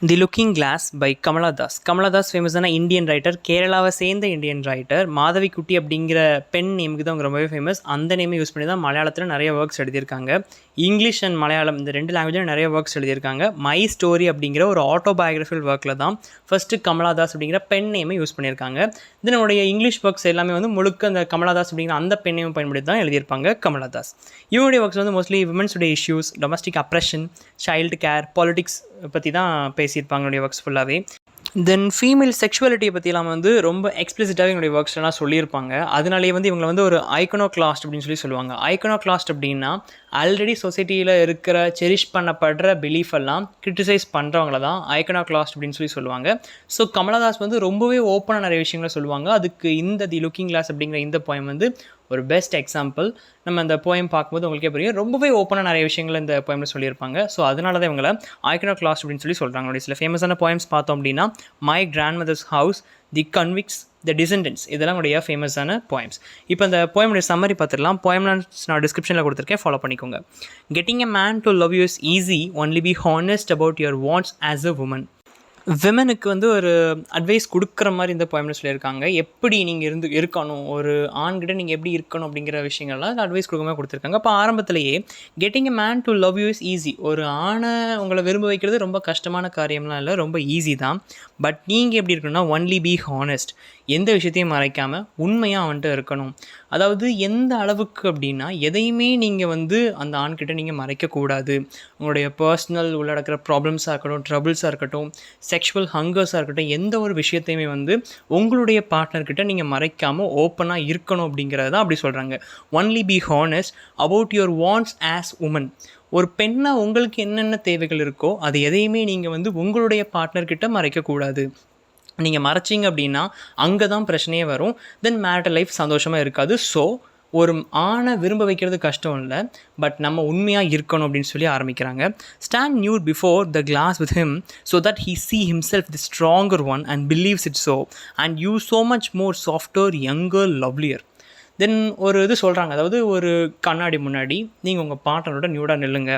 The looking glass by Kamala Das. Kamala Das ஃபேமஸான Indian writer, கேரளாவை சேர்ந்த இந்தியன் ரைட்டர். மாதவிக்குட்டி அப்படிங்கிற பெண் நேமுக்கு தான் அவங்க ரொம்பவே ஃபேமஸ். அந்த நேமை யூஸ் பண்ணி தான் மலையாளத்தில் நிறைய ஒர்க்ஸ் எழுதியிருக்காங்க. இங்கிலீஷ் அண்ட் மலையாளம் இந்த ரெண்டு லாங்குவேஜில் நிறைய ஒர்க்ஸ் எழுதியிருக்காங்க. மை ஸ்டோரி அப்படிங்கிற ஒரு ஆட்டோபயோகிராஃபிக்கல் ஒர்க்கில் தான் ஃபஸ்ட்டு கமலா தாஸ் அப்படிங்கிற பெண் நேமை யூஸ் பண்ணியிருக்காங்க. இதனுடைய இங்கிலீஷ் ஒர்க்ஸ் எல்லாமே வந்து முழுக்க அந்த கமலா தாஸ் அப்படிங்கிற அந்த பெண் நேமை பயன்படுத்தி தான் எழுதியிருப்பாங்க கமலா தாஸ். இவனுடைய ஒர்க்ஸ் வந்து மோஸ்ட்லி விமன்ஸுடைய issues, domestic oppression, child care, politics பற்றி தான் பேசியிருப்பாங்க என்னுடைய ஒர்க்ஸ் ஃபுல்லாகவே. தென் ஃபீமேல் செக்ஷுவாலிட்டியை பற்றிலாம் வந்து ரொம்ப எக்ஸ்பிளிசிட்டாகவே என்னுடைய ஒர்க்ஸ்லாம் சொல்லியிருப்பாங்க. அதனாலேயே வந்து இவங்களை வந்து ஒரு ஐக்கனோக்ளாஸ்ட் அப்படின்னு சொல்லுவாங்க. ஐக்கனோக்ளாஸ்ட் அப்படின்னா ஆல்ரெடி சொசைட்டியில் இருக்கிற செரிஷ் பண்ணப்படுற பிலீஃப் எல்லாம் கிரிட்டிசைஸ் பண்ணுறவங்கள தான் ஐக்கனோக்ளாஸ்ட் அப்படின்னு சொல்லுவாங்க. ஸோ கமலதாஸ் வந்து ரொம்பவே ஓப்பனாக நிறைய விஷயங்களை சொல்லுவாங்க. அதுக்கு இந்த தி லுக்கிங் கிளாஸ் அப்படிங்கிற இந்த போயம் வந்து ஒரு பெஸ்ட் எக்ஸாம்பிள். நம்ம அந்த போயம் பார்க்கும்போது உங்களுக்கே புரியும், ரொம்பவே ஓப்பனாக நிறைய விஷயங்கள் இந்த போயமில் சொல்லியிருப்பாங்க. ஸோ அதனால தான் இவங்களை ஐக்கனோக்ளாஸ்ட் அப்படின்னு சொல்கிறாங்க. சில ஃபேமஸான போயம்ஸ் பார்த்தோம் அப்படின்னா my grandmother's house, the convicts, the descendants, இதெல்லாம் உடைய ஃபேமஸான போயம்ஸ். இப்போ இந்த போயமுடைய சம்மரி பார்த்துடலாம். போயம்லாம் நான் டிஸ்கிரிப்ஷனில் கொடுத்துருக்கேன், ஃபாலோ பண்ணிக்கோங்க. Getting a man to love you is easy, only be honest about your wants as a woman. விமனுக்கு வந்து ஒரு அட்வைஸ் கொடுக்குற மாதிரி இந்த போயமில் சொல்லியிருக்காங்க. எப்படி நீங்கள் இருக்கணும், ஒரு ஆண்கிட்ட நீங்கள் எப்படி இருக்கணும் அப்படிங்கிற விஷயங்கள்லாம் அட்வைஸ் கொடுக்காம கொடுத்துருக்காங்க. அப்போ ஆரம்பத்திலேயே getting a man to love you is easy, ஒரு ஆணை உங்களை விரும்ப வைக்கிறது ரொம்ப கஷ்டமான காரியம்லாம் இல்லை, ரொம்ப ஈஸி தான். பட் நீங்கள் எப்படி இருக்கணும்னா ஒன்லி பி ஹானஸ்ட், எந்த விஷயத்தையும் மறைக்காமல் உண்மையாக அவன்கிட்ட இருக்கணும். அதாவது எந்த அளவுக்கு அப்படின்னா எதையுமே நீங்கள் வந்து அந்த ஆண்கிட்ட நீங்கள் மறைக்கக்கூடாது. உங்களுடைய பர்சனல் உள்ளடக்கிற ப்ராப்ளம்ஸாக இருக்கட்டும், ட்ரபிள்ஸாக இருக்கட்டும், செக்ஷுவல் ஹங்கர்ஸாக இருக்கட்டும், எந்த ஒரு விஷயத்தையுமே வந்து உங்களுடைய பார்ட்னர்கிட்ட நீங்கள் மறைக்காமல் ஓப்பனாக இருக்கணும் அப்படிங்கிறது தான் அப்படி சொல்கிறாங்க. Only be honest about your wants as woman. ஒரு பெண்ணாக உங்களுக்கு என்னென்ன தேவைகள் இருக்கோ அது எதையுமே நீங்கள் வந்து உங்களுடைய பார்ட்னர்கிட்ட மறைக்கக்கூடாது. நீங்கள் மறைச்சிங்க அப்படின்னா அங்கே தான் பிரச்சனையே வரும். தென் மேரிட்டல் லைஃப் சந்தோஷமாக இருக்காது. ஸோ ஒரு ஆணை விரும்ப வைக்கிறது கஷ்டம் இல்லை, பட் நம்ம உண்மையாக இருக்கணும் அப்படின்னு சொல்லி ஆரம்பிக்கிறாங்க. Stand nude before the glass with him so that he see himself the stronger one and believes it so and you so much more softer, younger, lovelier. தென் ஒரு இது சொல்கிறாங்க, அதாவது ஒரு கண்ணாடி முன்னாடி நீங்கள் உங்கள் பார்ட்னரோட நியூடாக நில்லுங்க.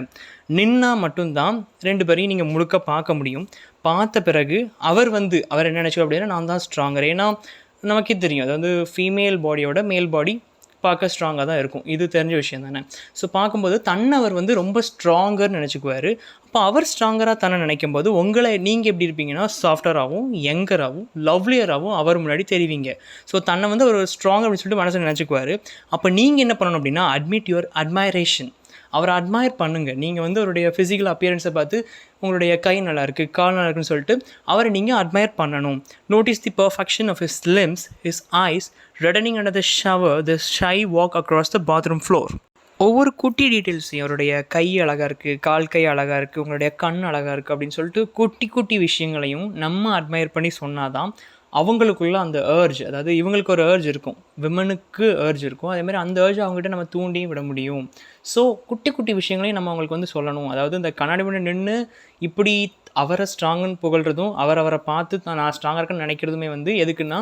நின்னால் மட்டும்தான் ரெண்டு பேரையும் நீங்கள் முழுக்க பார்க்க முடியும். பார்த்த பிறகு அவர் என்ன நினச்சோம் அப்படின்னா நான் தான் ஸ்ட்ராங்கர். ஏன்னா நமக்கே தெரியும், அதாவது ஃபீமேல் பாடியோட மேல் பாடி பார்க்க ஸ்ட்ராங்காக தான் இருக்கும், இது தெரிஞ்ச விஷயம் தானே. ஸோ பார்க்கும்போது அவர் ரொம்ப ஸ்ட்ராங்கர்னு நினச்சிக்குவார். அப்போ அவர் ஸ்ட்ராங்கராக தானே நினைக்கும் போது உங்களை நீங்கள் எப்படி இருப்பீங்கன்னா சாஃப்டராகவும், யங்கராகவும், லவ்லியராகவும் அவர் முன்னாடி தெரிவிங்க. ஸோ தன்னை ஒரு ஸ்ட்ராங்கர் அப்படின்னு சொல்லிட்டு மனசில் நினச்சிக்குவார். அப்போ நீங்கள் என்ன பண்ணணும் அப்படின்னா அட்மிட் யுவர் அட்மைரேஷன். அவரை அட்மையர் பண்ணுங்கள். நீங்கள் அவருடைய ஃபிசிக்கல் அப்பியரன்ஸை பார்த்து உங்களுடைய கை நல்லாயிருக்கு, கால் நல்லா இருக்குன்னு சொல்லிட்டு அவரை நீங்கள் அட்மையர் பண்ணணும். Notice the perfection of his limbs, his eyes reddening under the shower, the shy walk across the bathroom floor. ஒவ்வொரு குட்டி டீட்டெயில்ஸையும், அவருடைய கை அழகாக இருக்குது, கால் கை அழகாக இருக்குது, உங்களுடைய கண் அழகாக இருக்குது அப்படின்னு சொல்லிட்டு குட்டி குட்டி விஷயங்களையும் நம்ம அட்மையர் பண்ணி சொன்னால் தான் அவங்களுக்குள்ள அந்த ஏர்ஜ், அதாவது இவங்களுக்கு ஒரு ஏர்ஜ் இருக்கும், விமனுக்கு ஏர்ஜ் இருக்கும், அதேமாதிரி அந்த ஏர்ஜ் அவங்ககிட்ட நம்ம தூண்டியும் விட முடியும். ஸோ குட்டி குட்டி விஷயங்களையும் நம்ம அவங்களுக்கு சொல்லணும். அதாவது இந்த கண்ணாடி முன்னாடி நின்று இப்படி அவரை ஸ்ட்ராங்குன்னு புகழ்கிறதும் அவரை பார்த்து நான் ஸ்ட்ராங்காக இருக்குன்னு நினைக்கிறதுமே எதுக்குன்னா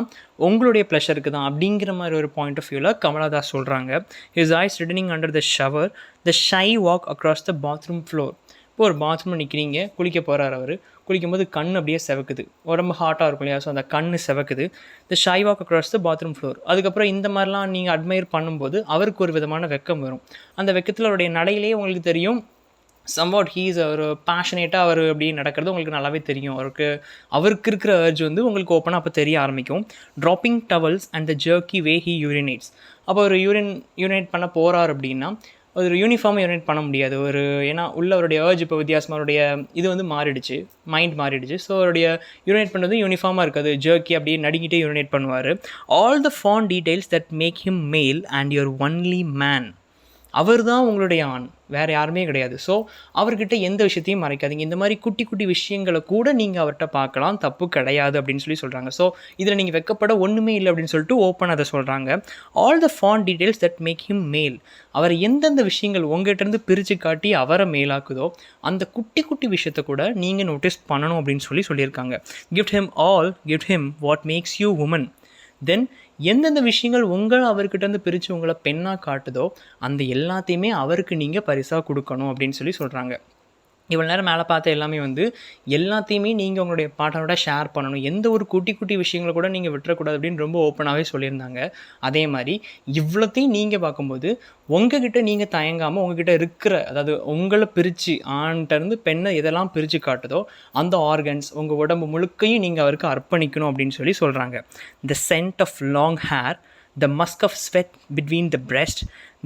உங்களுடைய ப்ளஷருக்கு தான் அப்படிங்கிற மாதிரி ஒரு பாயிண்ட் ஆஃப் வியூவில் கமலாதாஸ் சொல்கிறாங்க. His eyes reddening under the shower, the shy walk across the bathroom floor. இப்போ ஒரு பாத்ரூமில் நிற்கிறீங்க, குளிக்க போகிறார் அவர். குளிக்கும்போது கண் அப்படியே செவக்குது, உடம்பு ஹாட்டாக இருக்கும் இல்லையா, ஸோ அந்த கண் செவக்குது. The shy walk across the bathroom floor. அதுக்கப்புறம் இந்த மாதிரிலாம் நீங்கள் அட்மையர் பண்ணும்போது அவருக்கு ஒரு விதமான வெக்கம் வரும். அந்த வெக்கத்தில் அவருடைய நடையிலேயே உங்களுக்கு தெரியும் சம்வாட் ஹீஸ் ஒரு பேஷனேட்டாக அவர் அப்படி நடக்கிறது உங்களுக்கு நல்லாவே தெரியும். அவருக்கு இருக்கிற அர்ஜ் உங்களுக்கு ஓப்பனாக அப்போ தெரிய ஆரம்பிக்கும். Dropping towels and the jerky way he urinates. அப்போ ஒரு யூரினேட் பண்ண போகிறார் அப்படின்னா ஒரு யூனிஃபார்மாக யூரினேட் பண்ண முடியாது. ஏன்னா அவருடைய ஏர்ஜ் இப்போ வித்தியாசமாக அவருடைய இது மாறிடுச்சு, மைண்ட் மாறிடுச்சு. ஸோ அவருடைய யூரினேட் பண்ணுறது யூனிஃபார்மாக இருக்காது, ஜர்க்கி அப்படியே நடிக்கிட்டே யூரினேட் பண்ணுவார். All the PAN details that make him male and your only man. அவர் தான் உங்களுடைய ஆண், வேறு யாருமே கிடையாது. ஸோ அவர்கிட்ட எந்த விஷயத்தையும் மறைக்காதீங்க. இந்த மாதிரி குட்டி குட்டி விஷயங்களை கூட நீங்கள் அவர்கிட்ட பார்க்கலாம், தப்பு கிடையாது அப்படின்னு சொல்கிறாங்க. ஸோ இதில் நீங்கள் வெக்கப்பட ஒன்றுமே இல்லை அப்படின்னு சொல்லிட்டு ஓப்பன் அதை சொல்கிறாங்க. All the PAN details that make him male. அவர் எந்தெந்த விஷயங்கள் உங்கள்கிட்டருந்து பிரித்து காட்டி அவரை மேலாக்குதோ அந்த குட்டி குட்டி விஷயத்தை கூட நீங்கள் நோட்டீஸ் பண்ணணும் அப்படின்னு சொல்லியிருக்காங்க. Gift him what makes you woman. Then எந்தெந்த விஷயங்கள் அவர்கிட்ட பிரித்து உங்களை பெண்ணாக காட்டுதோ அந்த எல்லாத்தையுமே அவருக்கு நீங்கள் பரிசாக கொடுக்கணும் அப்படின்னு சொல்கிறாங்க. இவ்வளோ நேரம் மேலே பார்த்த எல்லாமே வந்து எல்லாத்தையுமே நீங்கள் உங்களுடைய பார்ட்னரோட ஷேர் பண்ணணும். எந்த ஒரு குட்டி குட்டி விஷயங்கள கூட நீங்கள் விட்டுறக்கூடாது அப்படின்னு ரொம்ப ஓப்பனாகவே சொல்லியிருந்தாங்க. அதே மாதிரி இவ்வளோத்தையும் நீங்கள் பார்க்கும்போது உங்ககிட்ட நீங்கள் தயங்காமல் உங்ககிட்ட இருக்கிற, அதாவது உங்களை பிரித்து ஆண்கிட்டருந்து பெண்ணை எதெல்லாம் பிரித்து காட்டுதோ அந்த ஆர்கன்ஸ் உங்கள் உடம்பு முழுக்கையும் நீங்கள் அவருக்கு அர்ப்பணிக்கணும் அப்படின்னு சொல்லி சொல்கிறாங்க. The scent of long hair, the musk of sweat between the breast,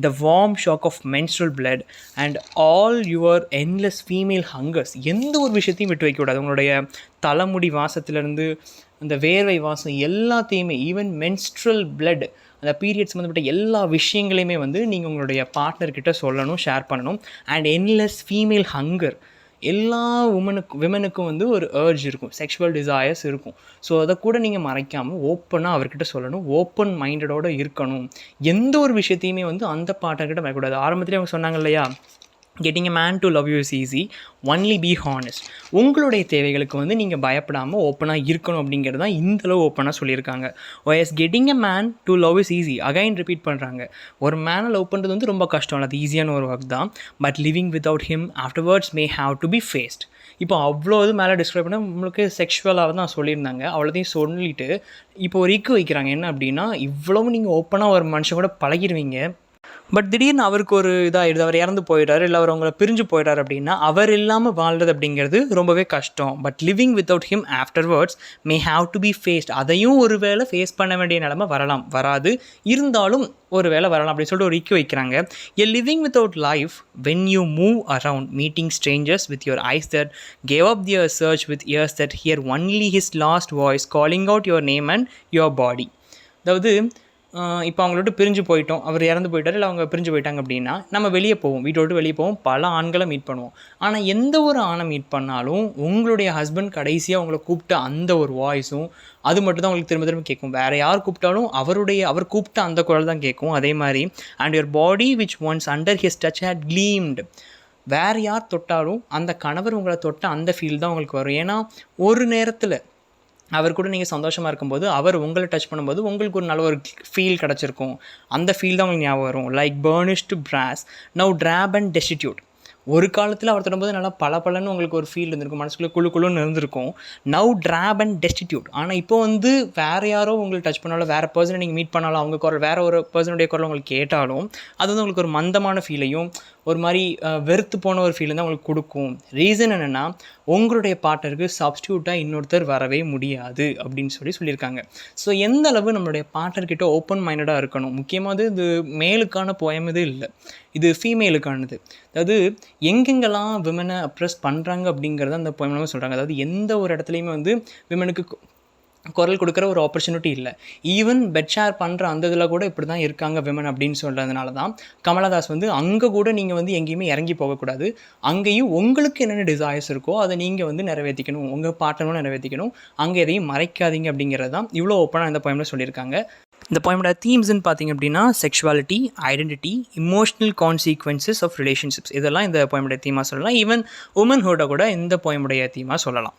the warm shock of menstrual blood and all your endless female hungers. எந்த ஒரு விஷயத்தையும் விட்டு வைக்கக்கூடாது. உங்களுடைய தலைமுடி வாசத்துலேருந்து அந்த வேர்வை வாசம் எல்லாத்தையுமே, ஈவன் menstrual blood, அந்த பீரியட்ஸ் சம்மந்தப்பட்ட எல்லா விஷயங்களையுமே வந்து நீங்கள் உங்களுடைய பார்ட்னர்கிட்ட சொல்லணும், ஷேர் பண்ணணும். அண்ட் என்லெஸ் ஃபீமேல் ஹங்கர், எல்லா விமனுக்கும் வந்து ஒரு ஏர்ஜ் இருக்கும், செக்ஷுவல் டிசையர்ஸ் இருக்கும். ஸோ அதை கூட நீங்கள் மறைக்காமல் ஓப்பனாக அவர்கிட்ட சொல்லணும், ஓப்பன் மைண்டடோடு இருக்கணும். எந்த ஒரு விஷயத்தையுமே வந்து அந்த பார்ட்னர்கிட்ட வரக்கூடாது. ஆரம்பத்திலே அவங்க சொன்னாங்க இல்லையா, getting a man to love you is easy, only be honest. உங்களுடைய தேவைகளுக்கு வந்து நீங்கள் பயப்படாமல் ஓப்பனாக இருக்கணும் அப்படிங்கிறது தான் இந்தளவு ஓப்பனாக சொல்லியிருக்காங்க. YS getting a man to love is easy, again repeat பண்ணுறாங்க. ஒரு மேனை லவ் பண்ணுறது வந்து ரொம்ப கஷ்டம் இல்லை, அது ஈஸியான ஒரு ஒர்க் தான். But living without him afterwards may have to be faced. இப்போ அவ்வளோ இது மேலே டிஸ்கிரைப் பண்ண உங்களுக்கு செக்ஷுவலாக தான் சொல்லியிருந்தாங்க. அவ்வளோதையும் சொல்லிவிட்டு இப்போ ஒரு இக்கு வைக்கிறாங்க. என்ன அப்படின்னா, இவ்வளவு நீங்கள் ஓப்பனாக ஒரு மனுஷன் கூட பழகிடுவீங்க, பட் திடீர்னு அவருக்கு ஒரு இதாகிடுது, அவர் இறந்து போயிட்டார், இல்லை அவர் அவங்கள பிரிஞ்சு போயிட்டார் அப்படின்னா அவர் இல்லாமல் வாழ்றது அப்படிங்கிறது ரொம்பவே கஷ்டம். But living without him afterwards may have to be faced. அதையும் ஒரு வேளை ஃபேஸ் பண்ண வேண்டிய நிலைமை வரலாம், வராது, இருந்தாலும் ஒரு வேளை வரலாம் அப்படின்னு சொல்லிட்டு ஒரு இக்கு வைக்கிறாங்க. A living without life when you move around meeting strangers with your eyes that gave up their search with ears that hear only his last voice calling out your name and your body. அதாவது இப்போ அவங்கள விட்டு பிரிஞ்சு போயிட்டோம், அவர் இறந்து போயிட்டார், இல்லை அவங்க பிரிஞ்சு போயிட்டாங்க அப்படின்னா நம்ம வெளியே போவோம், வீட்டை விட்டு வெளியே போவோம், பல ஆண்களை மீட் பண்ணுவோம். ஆனால் எந்த ஒரு ஆணை மீட் பண்ணாலும் உங்களுடைய ஹஸ்பண்ட் கடைசியாக உங்களை கூப்பிட்ட அந்த ஒரு வாய்ஸும் அது மட்டும் தான் உங்களுக்கு திரும்ப திரும்ப கேட்கும். வேறு யார் கூப்பிட்டாலும் அவர் கூப்பிட்ட அந்த குரல் தான் கேட்கும். அதே மாதிரி and your body which once under his touch had gleamed, வேறு யார் தொட்டாலும் அந்த கணவர் உங்களை தொட்ட அந்த ஃபீல் தான் உங்களுக்கு வரும். ஏன்னா ஒரு நேரத்தில் அவர் கூட நீங்கள் சந்தோஷமாக இருக்கும்போது அவர் உங்களை டச் பண்ணும்போது உங்களுக்கு ஒரு நல்ல ஒரு ஃபீல் கிடச்சிருக்கும். அந்த ஃபீல் தான் உங்களுக்கு ஞாபகம் வரும். Like burnished brass now drab and destitute. ஒரு காலத்தில் அவர் தொடும்போது நல்லா பலன்னு உங்களுக்கு ஒரு ஃபீல் இருந்திருக்கும், மனசுக்குள்ளே குழுன்னு இருந்திருக்கும். Now drab and destitute. ஆனால் இப்போ வந்து வேறு யாரோ உங்களுக்கு டச் பண்ணாலும், வேறு பர்சனை நீங்கள் மீட் பண்ணாலும், அவங்க குரல் வேறு ஒரு பர்சனுடைய குரல் உங்களுக்கு கேட்டாலும் அது வந்து உங்களுக்கு ஒரு மந்தமான ஃபீலையும் ஒரு மாதிரி வெறுத்து போன ஒரு ஃபீல் தான் உங்களுக்கு கொடுக்கும். ரீசன் என்னென்னா, உங்களுடைய பார்ட்னருக்கு சப்ஸ்டியூட்டாக இன்னொருத்தர் வரவே முடியாது அப்படின்னு சொல்லியிருக்காங்க. ஸோ எந்த அளவு நம்மளுடைய பார்ட்னர்கிட்ட ஓப்பன் மைண்டடாக இருக்கணும். முக்கியமாக இது மேலுக்கான போயம் இது இல்லை, இது ஃபீமேலுக்கானது. அதாவது எங்கெங்கெல்லாம் விமனை அப்ரெஸ் பண்ணுறாங்க அப்படிங்கிறத அந்த போயம் சொல்கிறாங்க. அதாவது எந்த ஒரு இடத்துலையுமே வந்து விமனுக்கு குரல் கொடுக்குற ஒரு ஆப்பர்ச்சுனிட்டி இல்லை. ஈவன் பெட் ஷேர் பண்ணுற அந்த இதில் கூட இப்படி தான் இருக்காங்க விமன் அப்படின்னு சொல்கிறதுனால தான் கமலதாஸ் வந்து அங்கே கூட நீங்கள் வந்து எங்கேயுமே இறங்கி போகக்கூடாது, அங்கேயும் உங்களுக்கு என்னென்ன டிசைர்ஸ் இருக்கோ அதை நீங்கள் வந்து நிறைவேற்றிக்கணும், உங்கள் பார்ட்னரும் நிறைவேற்றிக்கணும், அங்கே எதையும் மறைக்காதீங்க அப்படிங்கிறது தான் இவ்வளோ ஓப்பனாக இந்த போயமில் சொல்லியிருக்காங்க. இந்த போயமோட தீம்ஸ்ன்னு பார்த்தீங்க அப்படின்னா sexuality, identity, emotional consequences of relationships, இதெல்லாம் இந்த போயமுடைய தீமாக சொல்லலாம். ஈவன் உமன்ஹுட்டை கூட இந்த போயமுடைய தீமாக சொல்லலாம்.